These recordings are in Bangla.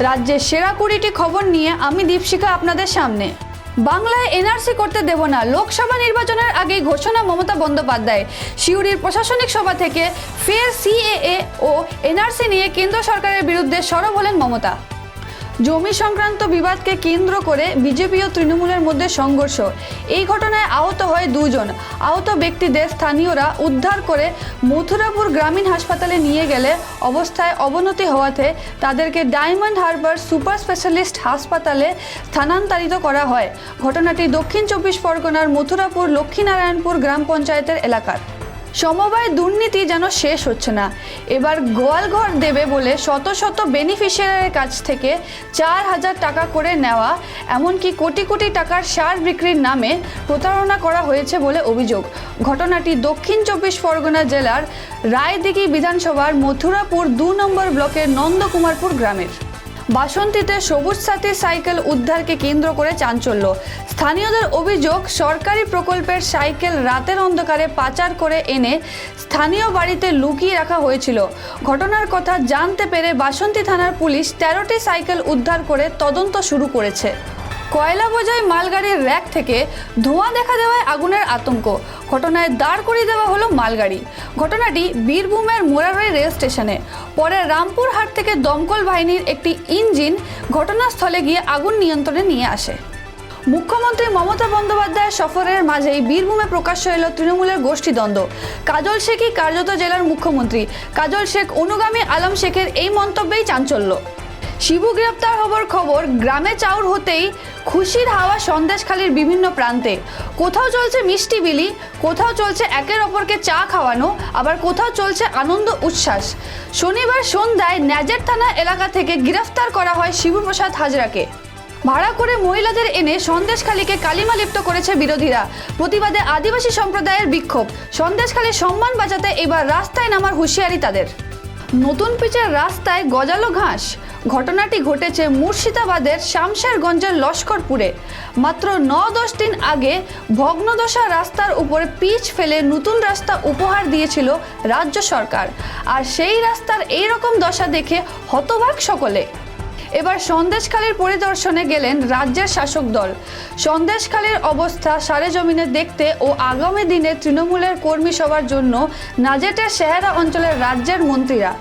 রাজ্যের সেরা 20টি খবর নিয়ে আমি দীপশিখা আপনাদের সামনে। বাংলায় এনআরসি করতে দেব না, লোকসভা নির্বাচনের আগেই ঘোষণা মমতা বন্দ্যোপাধ্যায়। সিউড়ির প্রশাসনিক সভা থেকে ফের সিএএ ও এনআরসি নিয়ে কেন্দ্র সরকারের বিরুদ্ধে সরব হলেন মমতা। জমি সংক্রান্ত বিবাদকে কেন্দ্র করে বিজেপি ও তৃণমূলের মধ্যে সংঘর্ষ। এই ঘটনায় আহত হয় 2 জন। আহত ব্যক্তিদের স্থানীয়রা উদ্ধার করে মথুরাপুর গ্রামীণ হাসপাতালে নিয়ে গেলে অবস্থায় অবনতি হওয়াতে তাদেরকে ডায়মন্ড হারবার সুপার স্পেশালিস্ট হাসপাতালে স্থানান্তরিত করা হয়। ঘটনাটি দক্ষিণ 24 পরগনার মথুরাপুর লক্ষ্মীনারায়ণপুর গ্রাম পঞ্চায়েতের এলাকার। সমবায় দুর্নীতি যেন শেষ হচ্ছে না। এবার গোয়ালঘর দেবে বলে শত শত বেনিফিশিয়ারির কাছ থেকে 4000 টাকা করে নেওয়া, এমনকি কোটি কোটি টাকার সার বিক্রির নামে প্রতারণা করা হয়েছে বলে অভিযোগ। ঘটনাটি দক্ষিণ 24 পরগনা জেলার রায়দিঘি বিধানসভার মথুরাপুর 2 নম্বর ব্লকের নন্দকুমারপুর গ্রামের। বাসন্তীতে সবুজ সাথী সাইকেল উদ্ধারকে কেন্দ্র করে চাঞ্চল্য। স্থানীয়দের অভিযোগ, সরকারি প্রকল্পের সাইকেল রাতের অন্ধকারে পাচার করে এনে স্থানীয় বাড়িতে লুকিয়ে রাখা হয়েছিল। ঘটনার কথা জানতে পেরে বাসন্তী থানার পুলিশ 13টি সাইকেল উদ্ধার করে তদন্ত শুরু করেছে। কয়লা বোঝাই মালগাড়ির র্যাক থেকে ধোঁয়া দেখা দেওয়ায় আগুনের আতঙ্ক। ঘটনায় দাঁড় করিয়ে দেওয়া হলো মালগাড়ি। ঘটনাটি বীরভূমের মোরারই রেল স্টেশনে। পরে রামপুরহাট থেকে দমকল বাহিনীর একটি ইঞ্জিন ঘটনাস্থলে গিয়ে আগুন নিয়ন্ত্রণে নিয়ে আসে। মুখ্যমন্ত্রী মমতা বন্দ্যোপাধ্যায়ের সফরের মাঝেই বীরভূমে প্রকাশ্য এলো তৃণমূলের গোষ্ঠীদ্বন্দ্ব। কাজল শেখই কার্যত জেলার মুখ্যমন্ত্রী। কাজল শেখ অনুগামী আলম শেখের এই মন্তব্যেই চাঞ্চল্য। শিবু গ্রেপ্তার হবার খবর গ্রামে চাউর হতেই খুশির হাওয়া সন্দেশখালীর বিভিন্ন প্রান্তে। কোথাও চলছে মিষ্টি বিলি, কোথাও চলছে একের অপরকে চা খাওয়ানো, আবার কোথাও চলছে আনন্দ উচ্ছ্বাস। শনিবার সন্ধ্যায় ন্যাজের থানা এলাকা থেকে গ্রেফতার করা হয় শিবুপ্রসাদ হাজরাকে। ভাড়া করে মহিলাদের এনে সন্দেশখালীকে কালিমা লিপ্ত করেছে বিরোধীরা। প্রতিবাদে আদিবাসী সম্প্রদায়ের বিক্ষোভ। সন্দেশখালীর সম্মান বাঁচাতে এবার রাস্তায় নামার হুঁশিয়ারি তাদের। নতুন পিচের রাস্তায় গজালো ঘাস। ঘটনাটি ঘটেছে মুর্শিদাবাদের শামশেরগঞ্জের লস্করপুরে। মাত্র 9-10 দিন আগে ভগ্নদশা রাস্তার উপরে পিচ ফেলে নতুন রাস্তা উপহার দিয়েছিল রাজ্য সরকার। আর সেই রাস্তার এই রকম দশা দেখে হতবাক সকলে। এবার সন্দেশখালীর পরিদর্শনে গেলেন রাজ্যের শাসক দল। সন্দেশখালীর অবস্থা সারেজমিনে দেখতে ও আগামী দিনে তৃণমূলের কর্মী সভার জন্য নাজেটের সেহারা অঞ্চলের রাজ্যের মন্ত্রীরা।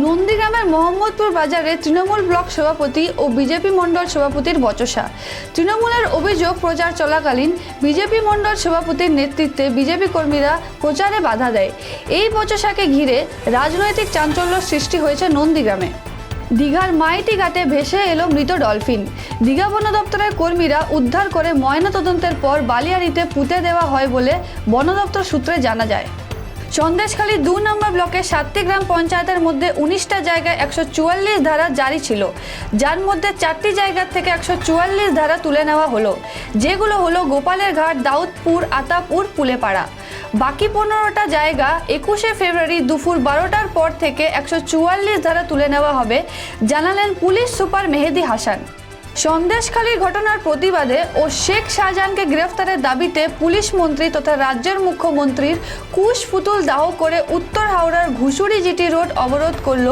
নন্দীগ্রামের মোহাম্মদপুর বাজারে তৃণমূল ব্লক সভাপতি ও বিজেপি মণ্ডল সভাপতির বচসা। তৃণমূলের অভিযোগ, প্রচার চলাকালীন বিজেপি মণ্ডল সভাপতির নেতৃত্বে বিজেপি কর্মীরা প্রচারে বাধা দেয়। এই বচসাকে ঘিরে রাজনৈতিক চাঞ্চল্য সৃষ্টি হয়েছে নন্দীগ্রামে। দীঘার মাইটি ঘাটে ভেসে এলো মৃত ডলফিন। দীঘা বন দপ্তরের কর্মীরা উদ্ধার করে ময়নাতদন্তের পর বালিয়াড়িতে পুঁতে দেওয়া হয় বলে বন দপ্তর সূত্রে জানা যায়। সন্দেশখালী 2 নম্বর ব্লকের 7টি গ্রাম পঞ্চায়েতের মধ্যে 19টা জায়গায় 144 ধারা জারি ছিল, যার মধ্যে 4টি জায়গা থেকে 144 ধারা তুলে নেওয়া হলো, যেগুলো হলো গোপালের ঘাট, দাউদপুর, আতাপুর, পুলেপাড়া। বাকি 15টা জায়গা 21শে ফেব্রুয়ারি দুপুর 12টার পর থেকে 144 ধারা তুলে নেওয়া হবে, জানালেন পুলিশ সুপার মেহেদি হাসান। সন্দেশখালীর ঘটনার প্রতিবাদে ও শেখ শাহজাহানকে গ্রেফতারের দাবিতে পুলিশ মন্ত্রী তথা রাজ্যের মুখ্যমন্ত্রীর কুশ পুতুল দাহ করে উত্তর হাওড়ার ঘুষুরি জিটি রোড অবরোধ করল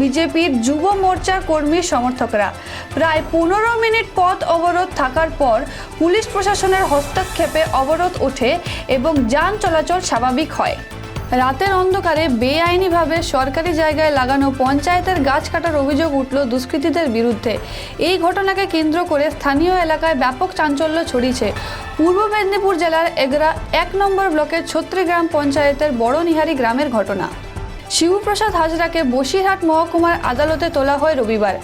বিজেপির যুব মোর্চার কর্মী সমর্থকরা। প্রায় 15 মিনিট পথ অবরোধ থাকার পর পুলিশ প্রশাসনের হস্তক্ষেপে অবরোধ ওঠে এবং যান চলাচল স্বাভাবিক হয়। রাতের অন্ধকারে বেআইনিভাবে সরকারি জায়গায় লাগানো পঞ্চায়েতের গাছ কাটার অভিযোগ উঠল দুষ্কৃতীদের বিরুদ্ধে। এই ঘটনাকে কেন্দ্র করে স্থানীয় এলাকায় ব্যাপক চাঞ্চল্য ছড়িয়েছে। পূর্ব মেদিনীপুর জেলার এগরা 1 নম্বর ব্লকের ছত্রি গ্রাম পঞ্চায়েতের বড়নিহারি গ্রামের ঘটনা। শিবুপ্রসাদ হাজরাকে বসিরহাট মহকুমার আদালতে তোলা হয় রবিবার।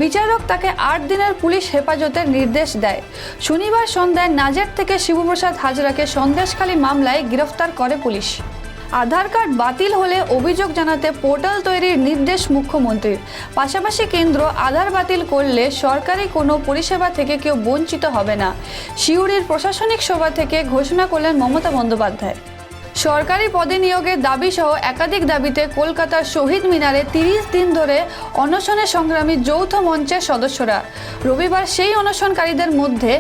বিচারক তাকে 8 দিনের পুলিশ হেফাজতের নির্দেশ দেয়। শনিবার সন্ধ্যায় নাজেট থেকে শিবুপ্রসাদ হাজরাকে সন্দেশখালী মামলায় গ্রেফতার করে পুলিশ। আধার কার্ড বাতিল হলে অভিযোগ জানাতে পোর্টাল তৈরির নির্দেশ মুখ্যমন্ত্রীর। পাশাপাশি কেন্দ্র আধার বাতিল করলে সরকারি কোনো পরিষেবা থেকে কেউ বঞ্চিত হবে না। সিউড়ির প্রশাসনিক সভা থেকে ঘোষণা করলেন মমতা বন্দ্যোপাধ্যায়। সরকারি পদে নিয়োগের দাবি সহ একাধিক দাবিতে কলকাতার শহীদ মিনারে 30 দিন ধরে অনশনে সংগ্রামী যৌথ মঞ্চের সদস্যরা। রবিবার সেই অনশনকারীদের মধ্যে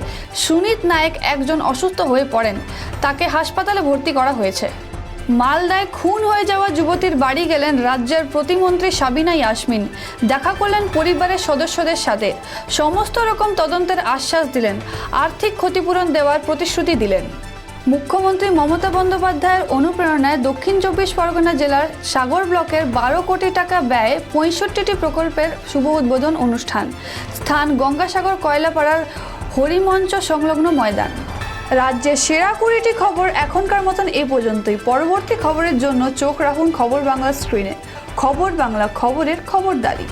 সুনীত নায়েক একজন অসুস্থ হয়ে পড়েন। তাকে হাসপাতালে ভর্তি করা হয়েছে। মালদায় খুন হয়ে যাওয়া যুবতীর বাড়ি গেলেন রাজ্যের প্রতিমন্ত্রী সাবিনা ইয়াসমিন। দেখা করলেন পরিবারের সদস্যদের সাথে, সমস্ত রকম তদন্তের আশ্বাস দিলেন, আর্থিক ক্ষতিপূরণ দেওয়ার প্রতিশ্রুতি দিলেন। মুখ্যমন্ত্রী মমতা বন্দ্যোপাধ্যায়ের অনুপ্রেরণায় দক্ষিণ 24 পরগনা জেলার সাগর ব্লকের 12 কোটি টাকা ব্যয়ে 65টি প্রকল্পের শুভ উদ্বোধন অনুষ্ঠান। স্থান গঙ্গাসাগর কয়লাপাড়ার হরিমঞ্চ সংলগ্ন ময়দান। রাজ্যের সেরা 20টি খবর এখনকার মতন এই পর্যন্তই। পরবর্তী খবরের জন্য চোখ রাখুন খবর বাংলা স্ক্রিনে। খবর বাংলা, খবরের খবরদারি।